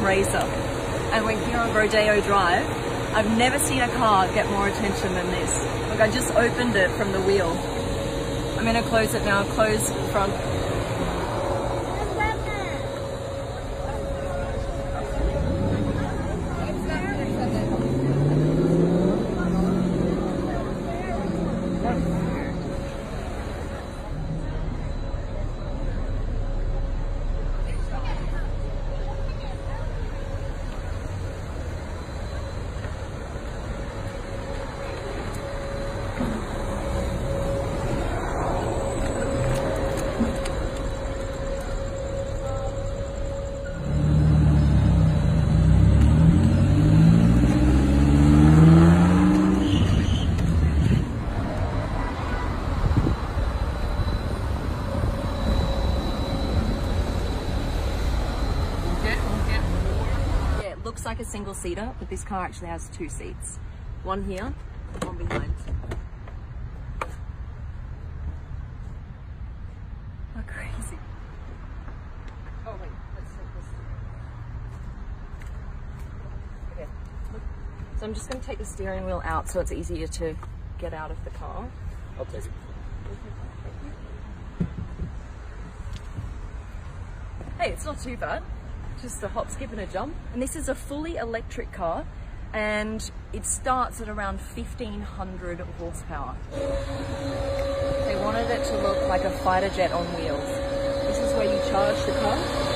racer. And we're here on Rodeo Drive. I've never seen a car get more attention than this. Look, I just opened it from the wheel. I'm gonna close it now, close front. Looks like a single seater, but this car actually has 2 seats. One here, one behind. How crazy. Oh wait, let's take this. Okay, look. So I'm just going to take the steering wheel out so it's easier to get out of the car. I'll take it. Hey, it's not too bad. Just a hop, skip and a jump. And this is a fully electric car and it starts at around 1500 horsepower. They wanted it to look like a fighter jet on wheels. This is where you charge the car.